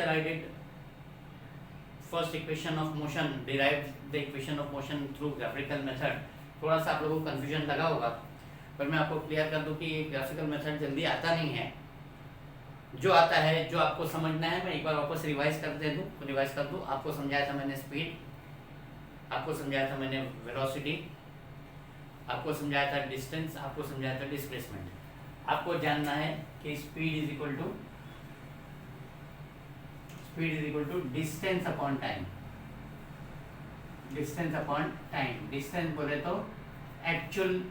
lecture I did first equation of motion, derived the equation of motion through graphical method. थोड़ा सा आप लोगों को कंफ्यूजन लगा होगा, पर मैं आपको क्लियर कर दूं कि ग्राफिकल मेथड जल्दी आता नहीं है. जो आता है, जो आपको समझना है, मैं एक बार वापस रिवाइज कर दूं. आपको समझाया था मैंने स्पीड, आपको समझाया था मैंने वेलोसिटी, आपको समझाया था डिस्टेंस, आपको समझाया था डिस्प्लेसमेंट. आपको जानना है कि speed is equal to distance upon time. Distance upon time, distance बोले तो एक्चुअल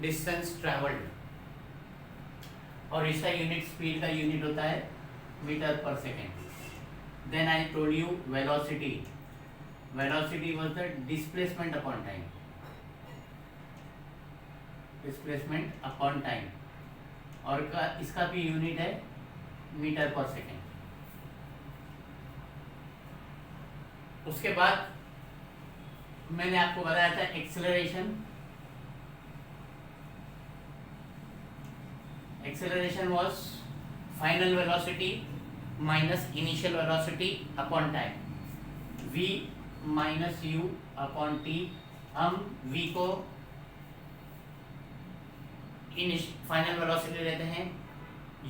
डिस्टेंस ट्रैवल्ड, और इसका यूनिट, स्पीड का यूनिट होता है मीटर पर second. Then I told you velocity. Velocity was the displacement upon time. Displacement upon time, और इसका भी यूनिट है मीटर पर सेकेंड. उसके बाद मैंने आपको बताया था acceleration. Acceleration was final velocity minus initial velocity upon time. v minus u upon t. हम v को फाइनल वेलोसिटी लेते हैं,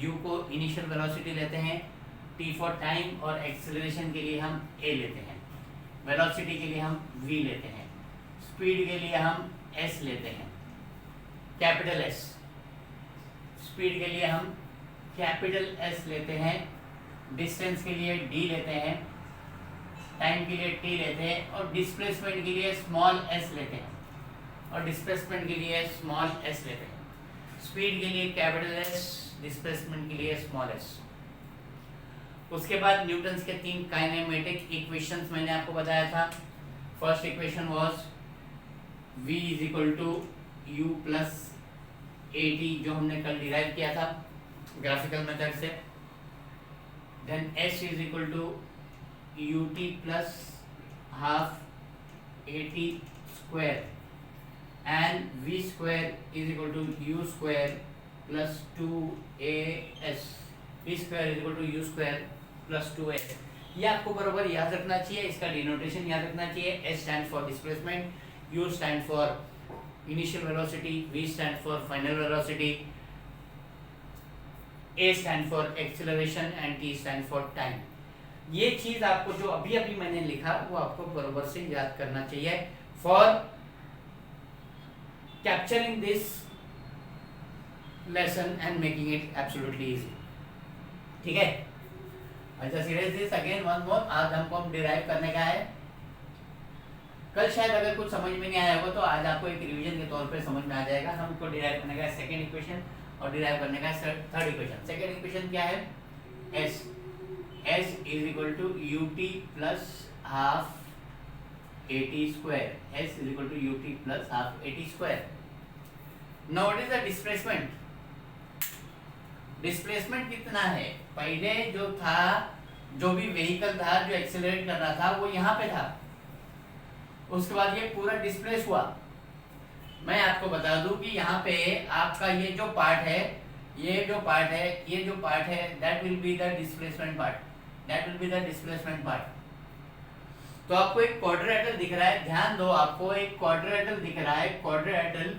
u को इनिशियल वेलोसिटी लेते हैं, t फॉर टाइम, और एक्सेलरेशन के लिए हम a लेते हैं, वेलोसिटी के लिए हम v लेते हैं, स्पीड के लिए हम s लेते हैं, कैपिटल S. स्पीड के लिए हम कैपिटल S लेते हैं, डिस्टेंस के लिए d लेते हैं, टाइम के लिए t लेते हैं, और डिस्प्लेसमेंट के लिए स्मॉल s लेते हैं, और डिस्प्लेसमेंट के लिए स्मॉल s लेते हैं. स्पीड के लिए कैपिटल S, डिस्प्लेसमेंट के लिए स्मॉल s. उसके बाद न्यूटन्स के 3 काइनेमेटिक इक्वेशंस मैंने आपको बताया था. First equation was v is equal to u plus at, जो हमने कल डिराइव किया था ग्राफिकल मेथड से. Then s is equal to ut plus half at square, and v square is equal to u square plus 2as. v square is equal to u square plus 2as. ये आपको बराबर याद रखना चाहिए, इसका denotation याद रखना चाहिए. s stand for displacement, u stand for initial velocity, v stand for final velocity, a stand for acceleration and t stand for time. ये चीज आपको जो अभी अभी मैंने लिखा वो आपको बराबर से याद करना चाहिए for capturing this lesson and making it absolutely easy. ठीक है? अच्छा, serious this again one more. आज हमको डिराइव करने का है. कल शायद अगर कुछ समझ में नहीं आया होगा तो आज आपको एक रिवीजन के तौर पे समझ में आ जाएगा. हमको डिराइव करने का है सेकंड इक्वेशन, और डिराइव करने का है थर्ड इक्वेशन. सेकंड इक्वेशन क्या है? s. s is equal to ut plus half at square. s is equal to ut plus half at square. Now what is the displacement? Displacement कितना है? पहले जो था, जो भी व्हीकल था जो एक्सेलरेट कर रहा था वो यहाँ पे था, उसके बाद ये पूरा डिस्प्लेस हुआ. मैं आपको बता दूं कि यहाँ पे आपका ये जो पार्ट है, ये जो पार्ट है, that will be the displacement part. तो आपको एक क्वाड्रिलेटरल दिख रहा है, ध्यान दो, आपको एक क्वाड्रिलेटरल दिख रहा है, क्वाड्रिलेटरल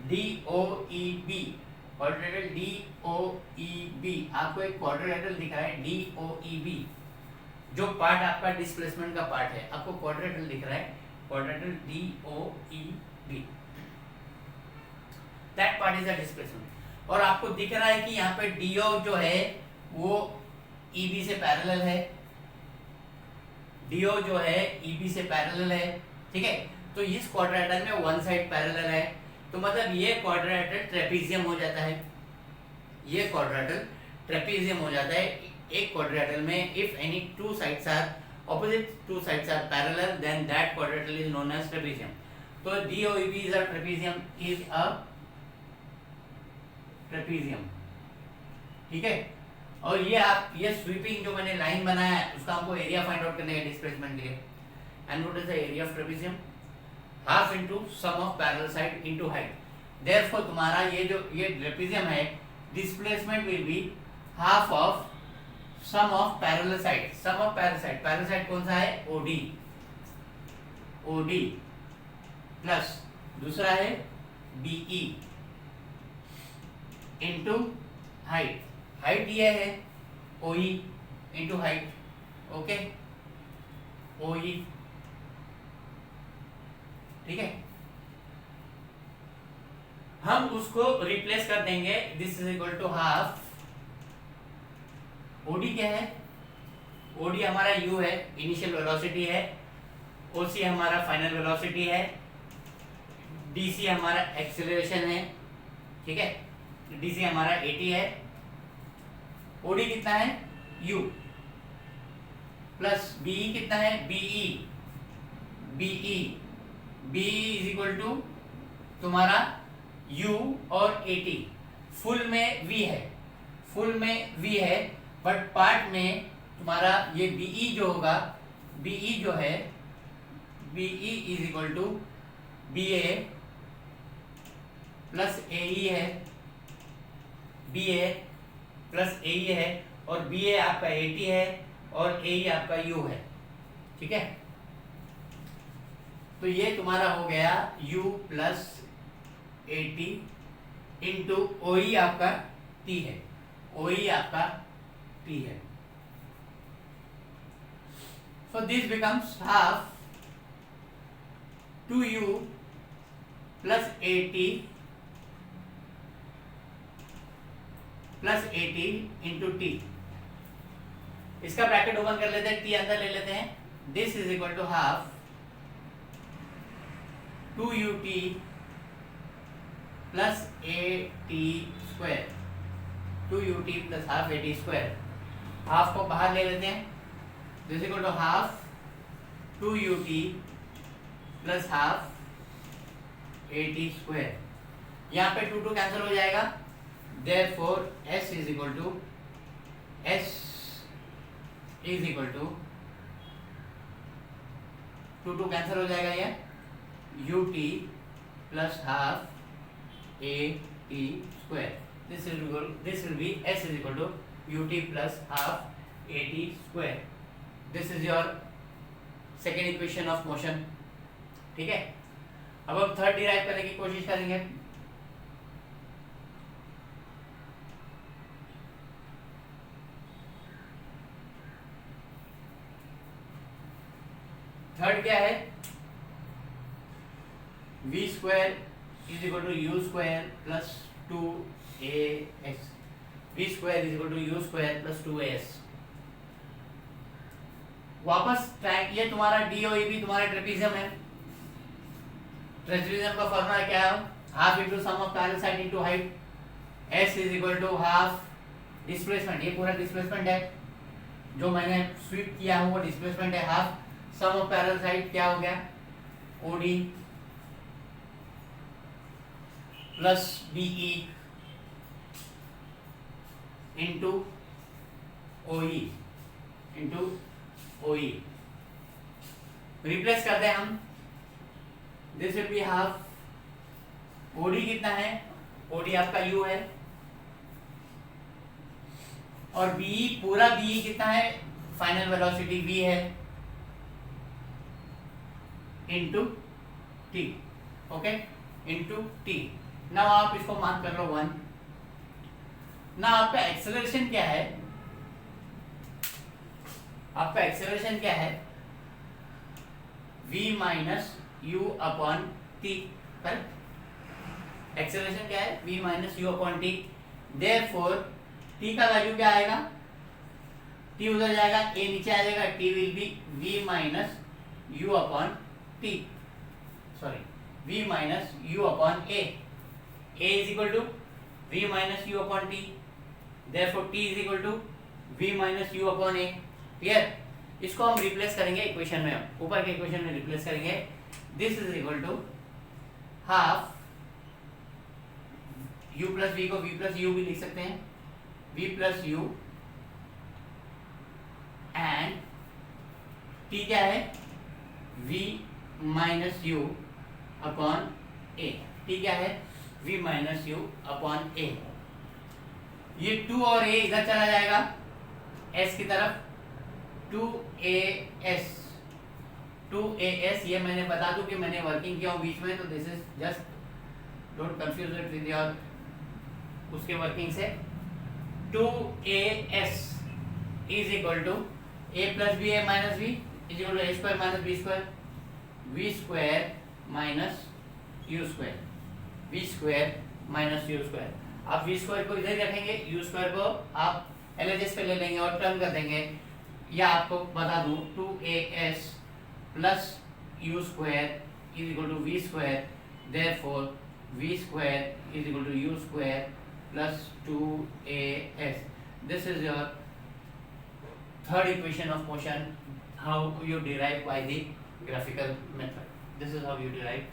DOEB, क्वाड्रिलेटरल DOEB. आपको एक क्वाड्रिलेटरल दिख रहा है DOEB. जो पार्ट आपका डिस्प्लेसमेंट का पार्ट है, आपको क्वाड्रिलेटरल दिख रहा है, quadrilateral DOEB. That part is the displacement. और आपको दिख रहा है कि यहाँ पे DO जो है वो EB से पैरेलल है. DO जो है EB से पैरेलल है. ठीक है? तो इस क्वाड्रिलेटरल में वन साइड पैरेलल है, तो मतलब ये क्वाड्रिलेटरल ट्रेपीजियम हो जाता है. ये क्वाड्रिलेटरल ट्रेपीजियम हो जाता है. एक क्वाड्रिलेटरल में if any two sides are opposite, two sides are parallel, then that quadrilateral is known as trapezium. So DOEB is a trapezium, ठीक है? और ये आप ये स्वीपिंग जो मैंने लाइन बनाया है उसका हमको एरिया फाइंड आउट करने का डिस्प्लेसमेंट के लिए. And what is the area of trapezium? Half into sum of parallel side into height. Therefore तुम्हारा ये जो ये ट्रेपेजियम है, displacement will be half of sum of parallel side, sum of parallel side कौन सा है, ओडी, ओडी प्लस दूसरा है बीई इंटू हाइट, हाइट ये है ओई इंटू हाइट, ओके, ओई, ठीक है। हम उसको रिप्लेस कर देंगे, this is equal to half, OD क्या है, ओडी हमारा यू है, इनिशियल वेलोसिटी है, ओसी हमारा फाइनल वेलोसिटी है, डीसी हमारा एक्सेलरेशन है, ठीक है, डीसी हमारा एटी है, ओडी कितना है यू, प्लस बीई कितना है, B E, B E, B E is equal to तुम्हारा u और एटी, फुल में v है, फुल में v है, बट पार्ट में तुम्हारा ये बीई जो होगा, बीई जो है, B E is equal to B A plus A है, बी ए प्लस ए है, और बी ए आपका 80 है और ए आपका यू है, ठीक है। तो ये तुम्हारा हो गया u प्लस 80 इंटू ओई आपका t है, ओई आपका t है, so this becomes half 2u plus 80 into t, इसका ब्रैकेट ओपन कर लेते हैं, t अंदर ले लेते हैं, this is equal to half 2ut plus AT square, 2ut plus half AT square, half को बाहर ले लेते हैं, this equal to half 2ut plus half AT square, यहाँ पे 2 कैंसिल हो जाएगा, therefore s is equal to 2 cancel हो जाएगा, ये ut plus half AT square, this will be s is equal to ut plus half AT square, this is your second equation of motion, ठीक है। अब हम third derive करने की कोशिश करेंगे, थर्ड क्या है, v square is equal to u square plus 2ax, v square is equal to u square plus 2as। वापस ये तुम्हारा DOEB तुम्हारा ट्रेपेजियम है, ट्रेपेजियम का फॉर्मूला क्या है, half into sum of parallel side into height, s is equal to half displacement, ये पूरा डिस्प्लेसमेंट है, जो मैंने स्वीप किया हूँ वो डिस्प्लेसमेंट है, half sum of parallel side क्या हो गया, OD plus BE into OE, replace करते हैं हम, this will be half, OD कितना है, OD आपका U है, और BE पूरा BE कितना है, फाइनल वेलोसिटी V है, into T, okay, into T। Now आप इसको मार्क कर लो 1। ना आपका एक्सेलरेशन क्या है, आपका एक्सेलरेशन क्या है, v minus u upon T, correct, acceleration क्या है, v minus u upon T, therefore t का वैल्यू क्या आएगा, t उधर जाएगा, a नीचे आ जाएगा, t will be v minus u upon T, sorry v minus u upon a is equal to v minus u upon t, therefore t is equal to v minus u upon a, clear. इसको हम replace करेंगे equation में, ऊपर के equation में replace करेंगे, this is equal to half u plus v को v plus u भी लिख सकते हैं, v plus u and t क्या है, v minus u upon a, t क्या है, v minus u upon a, ये 2 और a इधर चला जाएगा, एस की तरफ 2as ये मैंने बता दूं कि मैंने वर्किंग किया हूं बीच में, तो this is just don't confuse it with your उसके वर्किंग से 2as is equal to a plus b a minus b is equal to a square minus b square v square minus u square v square minus u square. आप v square को इधर रखेंगे, u square को आप LHS पे ले लेंगे और टर्न कर देंगे, या आपको बता दूं 2as plus u square is equal to v square, therefore v square is equal to u square plus 2as। This is your third equation of motion, how you derive by the graphical method. This is how you derive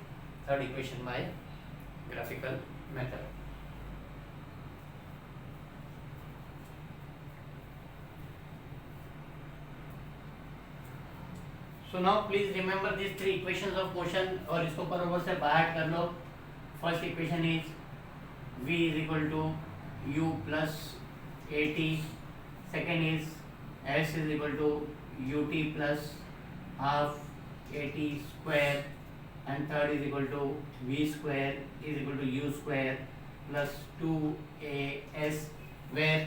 third equation by graphical method. So now please remember these three equations of motion और इसको बराबर से बाहर कर लो। First equation is v is equal to u plus at, second is s is equal to ut plus half at square, and third is equal to v square is equal to u square plus 2as, where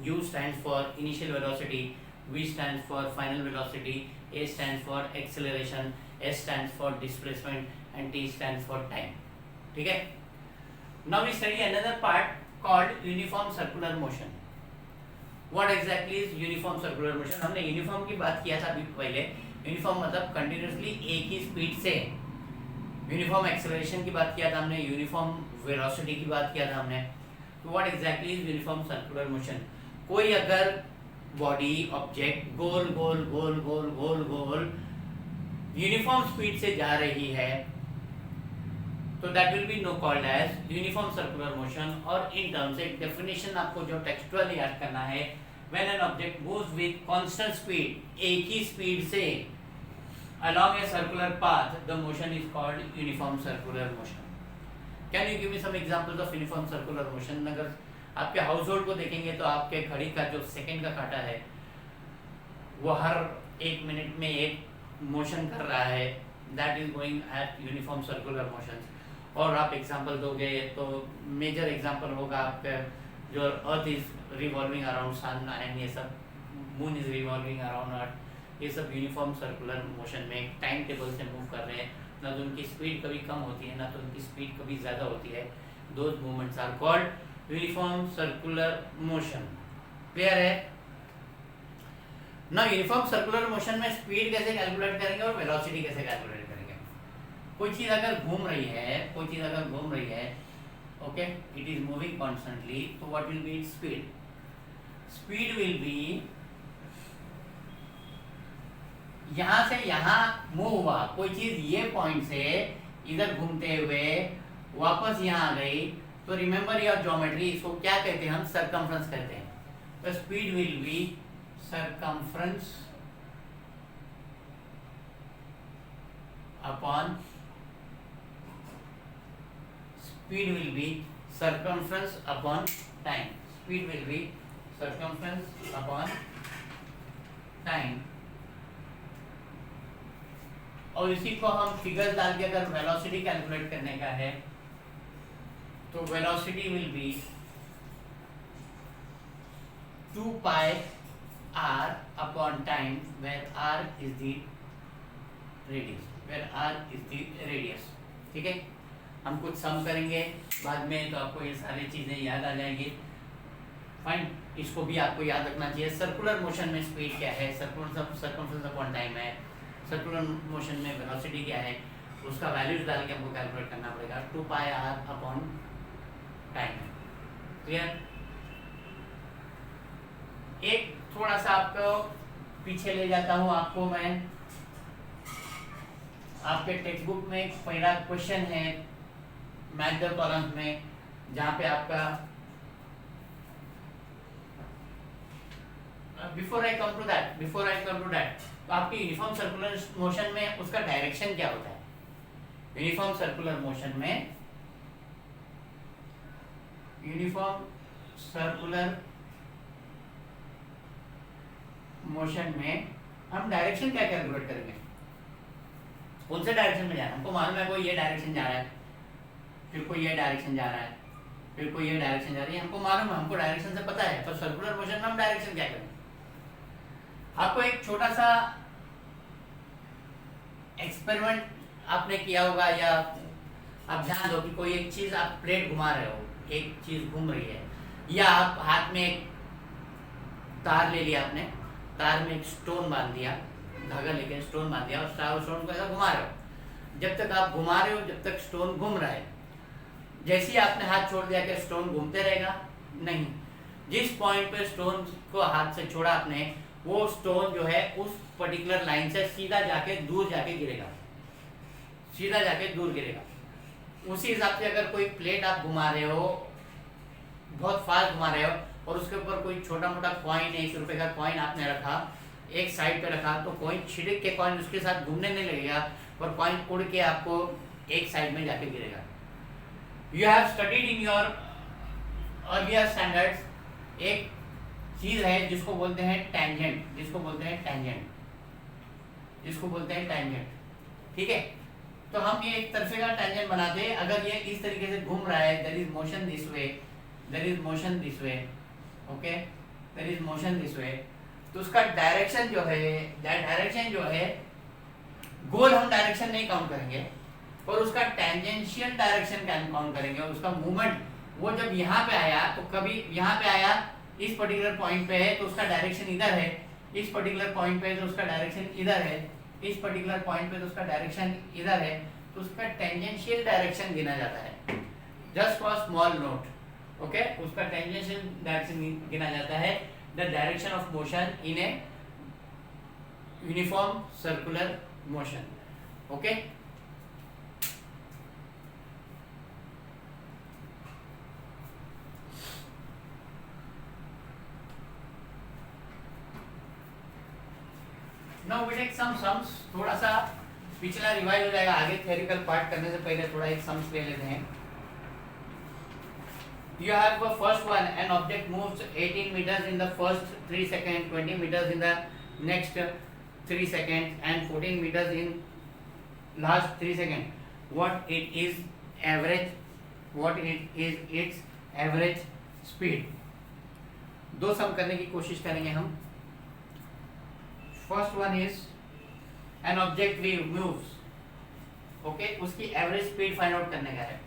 u stands for initial velocity, v stands for final velocity, a stands for acceleration, s stands for displacement, and t stands for time. ठीक है? Now we study another part called uniform circular motion. What exactly is uniform circular motion? हमने uniform की बात किया था अभी पहले। Uniform मतलब कंटिन्यूसली एक ही स्पीड से। यूनिफॉर्म एक्सेलरेशन की बात किया था हमने, यूनिफॉर्म वेलोसिटी की बात किया था हमने। तो what exactly is uniform circular motion? कोई अगर बॉडी ऑब्जेक्ट गोल गोल गोल गोल गोल गोल यूनिफॉर्म स्पीड से जा रही है तो that will be no called as uniform circular motion. और इन टर्म्स एक डेफिनेशन आपको जो टेक्सचुअली याद करना है, when an object moves with constant speed, एक ही स्पीड से along a circular path, the motion is called uniform circular motion. Can you give me some examples of uniform circular motion? अगर आपके house hold को देखेंगे तो आपके घड़ी का जो सेकंड का कांटा है वो हर एक मिनट में एक मोशन कर रहा है, that is going at uniform circular motion. और आप एग्जांपल दोगे तो मेजर एग्जांपल होगा आपका जो earth is revolving around sun and ये सब, moon is revolving around earth, ये सब यूनिफॉर्म सर्कुलर मोशन में टाइम टेबल से मूव कर रहे हैं। ना तो उनकी स्पीड कभी कम होती है, ना तो उनकी स्पीड कभी ज़्यादा होती है। Those movements are called uniform circular motion. Clear है ना? यूनिफॉर्म सर्कुलर मोशन में स्पीड कैसे कैलकुलेट करेंगे और वेलोसिटी कैसे कैलकुलेट करेंगे? कोई चीज अगर घूम रही है, okay, it is moving constantly, तो what will be its speed? Speed will be, यहां से यहां मूव हुआ कोई चीज, ये पॉइंट से इधर घूमते हुए वापस यहां आ गई, तो रिमेंबर योर ज्योमेट्री, इसको क्या कहते हैं हम? सर्कमफ्रेंस कहते हैं। तो speed will B circumference upon, speed will be circumference upon time. Speed will be circumference upon time. और इसी को हम फिगर्स डाल के अगर वेलोसिटी कैलकुलेट करने का है तो velocity will be 2 pi r upon time, where r is the radius. ठीक है? हम कुछ सम करेंगे बाद में तो आपको ये सारी चीज़ें याद आ जाएंगी। फाइन, इसको भी आपको याद रखना चाहिए। सर्कुलर मोशन में स्पीड क्या है, सर्कमफ्रेंस अपॉन टाइम है, सर्कुलर मोशन में वेलोसिटी क्या है, उसका वैल्यूज डाल के हमको कैलकुलेट करना पड़ेगा। 2 pi r अपॉन टाइम है। क्लियर? एक थोड़ा सा आपको पीछे ले जाता हूँ आपको मैं। आपके टेक्स्ट बुक में एक पहला क्वेश्चन है मैथ द कॉलम्स में, जहाँ पे आपका before I come to that, तो आपकी यूनिफॉर्म सर्कुलर मोशन में उसका डायरेक्शन क्या होता है? यूनिफॉर्म सर्कुलर मोशन में, यूनिफॉर्म सर्कुलर मोशन में हम डायरेक्शन क्या कैलकुलेट करेंगे, कौन से डायरेक्शन में जा रहा है। हमको मालूम है कोई ये डायरेक्शन जा रहा है, फिर कोई ये डायरेक्शन जा रहा है, फिर कोई ये डायरेक्शन जा रही है, हमको मालूम है, हमको डायरेक्शन से पता है। पर सर्कुलर मोशन में हम डायरेक्शन क्या करेंगे। आपको एक छोटा सा एक्सपेरिमेंट आपने किया होगा, या आप ध्यान दो कि कोई एक चीज आप प्लेट घुमा रहे हो, एक चीज घूम रही है, या आप हाथ में एक तार ले लिया, आपने तार में एक स्टोन बांध दिया, धागा लेके स्टोन बांध दिया और स्टोन को ऐसा घुमा रहे हो। जब तक आप घुमा रहे हो, जब तक स्टोन घूम रहा है, जैसे ही आपने हाथ छोड़ दिया कि स्टोन घूमते रहेगा, नहीं। जिस पॉइंट पे स्टोन को हाथ से छोड़ा आपने, वो स्टोन जो है उस पर्टिकुलर लाइन से सीधा जाके दूर जाके गिरेगा, सीधा जाके दूर गिरेगा। उसी हिसाब से अगर कोई प्लेट आप घुमा रहे हो, बहुत फास्ट घुमा रहे हो, और उसके ऊपर कोई छोटा मोटा कॉइन, 1 रुपए का कॉइन आपने रखा, एक साइड पे रखा, तो कॉइन छिड़क के कॉइन उसके साथ घूमने नहीं लगेगा, पर कॉइन उड़ के आपको एक साइड में जाके गिरेगा। You have studied in your earlier standards एक चीज है जिसको बोलते हैं टेंजेंट, जिसको बोलते हैं टेंजेंट, जिसको बोलते हैं टेंजेंट, ठीक है। तो हम ये एक तरफे का टेंजेंट बनाते हैं। अगर ये इस तरीके से घूम रहा है, there is motion this way, there is motion this way, okay, there is motion this way, तो उसका डायरेक्शन जो है, डायरेक्शन जो है, गोल हम डायरेक्शन नहीं काउंट करेंगे, और उसका टेंजेंशियल डायरेक्शन काउंट करेंगे। और उसका मूवमेंट, वो जब यहाँ पे आया तो कभी यहाँ पे आया, इस पर्टिकुलर पॉइंट पे है तो उसका डायरेक्शन इधर है, इस पर्टिकुलर पॉइंट पे है तो उसका डायरेक्शन इधर है, इस पर्टिकुलर पॉइंट पे तो उसका डायरेक्शन इधर है, तो उसका टेंजेंशियल डायरेक्शन गिना जाता है। Just for small note, okay, उसका टेंजेंशियल डायरेक्शन गिना जाता है, the direction of motion in a uniform circular motion, okay. Now we take some sums, थोड़ा सा पिछला रिवाइज हो जाएगा, आगे थ्योरिकल पार्ट करने से पहले थोड़ा एक सम्स ले लेते हैं। You have the first one, an object moves 18 meters in the first 3 seconds, 20 meters in the next 3 seconds, and 14 meters in last 3 seconds. What it is average? What it is its average speed? दो सम करने की कोशिश करेंगे हम। First one is an object moves, okay, उसकी average speed find out करने का है।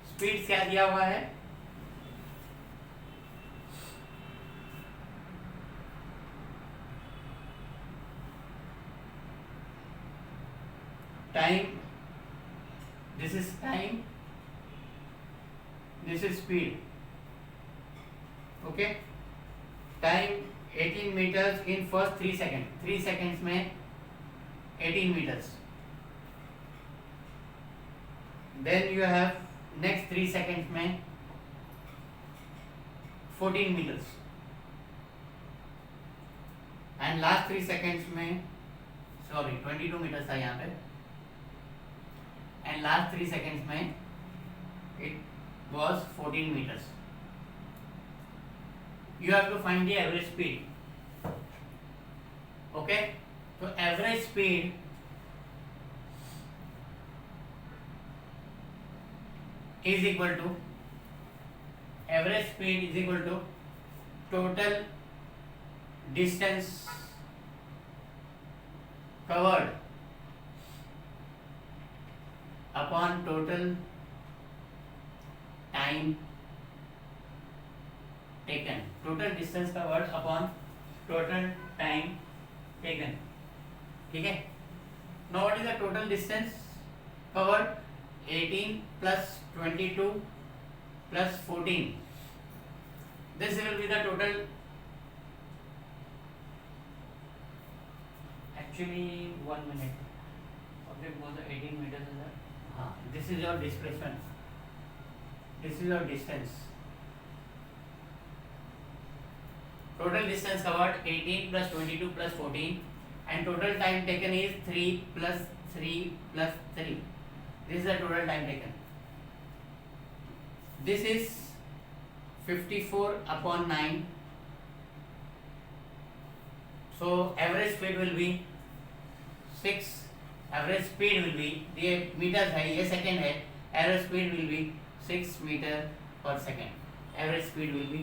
स्पीड क्या दिया हुआ है, time, this is time, this is speed, okay. Time 18 metres in first 3 second, 3 seconds में 18 metres, then you have next 3 seconds में 14 मीटर्स, एंड लास्ट 3 सेकेंड्स में, सॉरी 22 मीटर्स था यहाँ पे, एंड लास्ट 3 सेकेंड्स में it was 14 meters. You have to find the average speed. Okay, so average speed is equal to total distance covered upon total time taken, total distance covered upon total time taken, ठीक है। Now what is the total distance covered? 18 plus 22 plus 14, this will be the total, actually 1 minute, object goes 18 meters in the, this is your displacement, this is your distance, total distance covered 18 plus 22 plus 14, and total time taken is 3 plus 3 plus 3, this is the total time taken. This is 54/9. So average speed will be 6. Average speed will be, ये metre है, ये second है, average speed will be 6 metre पर second. Average speed will be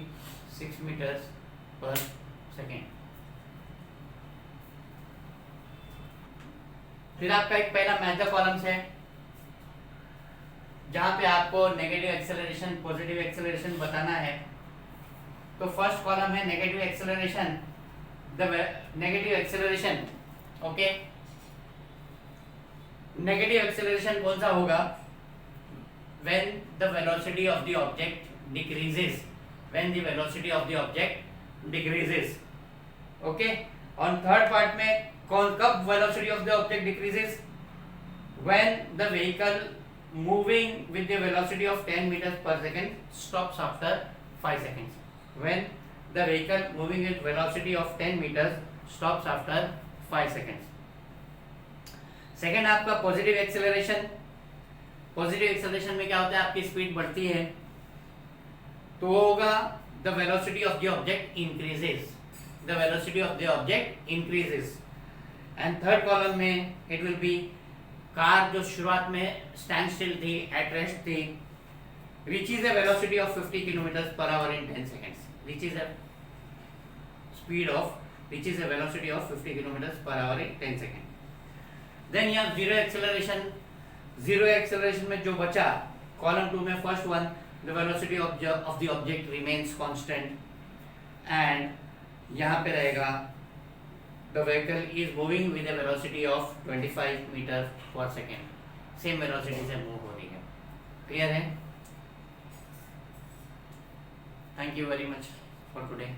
6 metres per second. फिर आपका एक पहला math the columns है, जहां पे आपको नेगेटिव एक्सेलरेशन पॉजिटिव एक्सेलरेशन बताना है. तो फर्स्ट कॉलम है negative acceleration, the negative acceleration. Okay, negative acceleration कौन सा होगा? when the velocity of the object decreases, when the velocity of the object decreases. okay, on third part में कौन कब velocity of the object decreases? when the vehicle moving with the velocity of 10 meters per second stops after 5 seconds. when the vehicle moving with velocity of 10 meters stops after 5 seconds. Second आपका positive acceleration. Positive acceleration में क्या होता है? आपकी speed बढ़ती है तो होगा the velocity of the object increases, the velocity of the object increases. And third column में इट विल बी कार जो शुरुआत में स्टैंड स्टिल थी, एट रेस्ट थी, reaches a velocity of 50 kilometre per hour in 10 seconds. Reaches a speed of, reaches a velocity of 50 kilometre per hour in 10 second. Then यहाँ zero acceleration. Zero acceleration में जो बचा column 2 में first one, the velocity of the object remains constant. And यहाँ पे रहेगा the vehicle is moving with a velocity of 25 metre पर second. Same velocity से मूव हो रही है. क्लियर है? Thank you very much for today.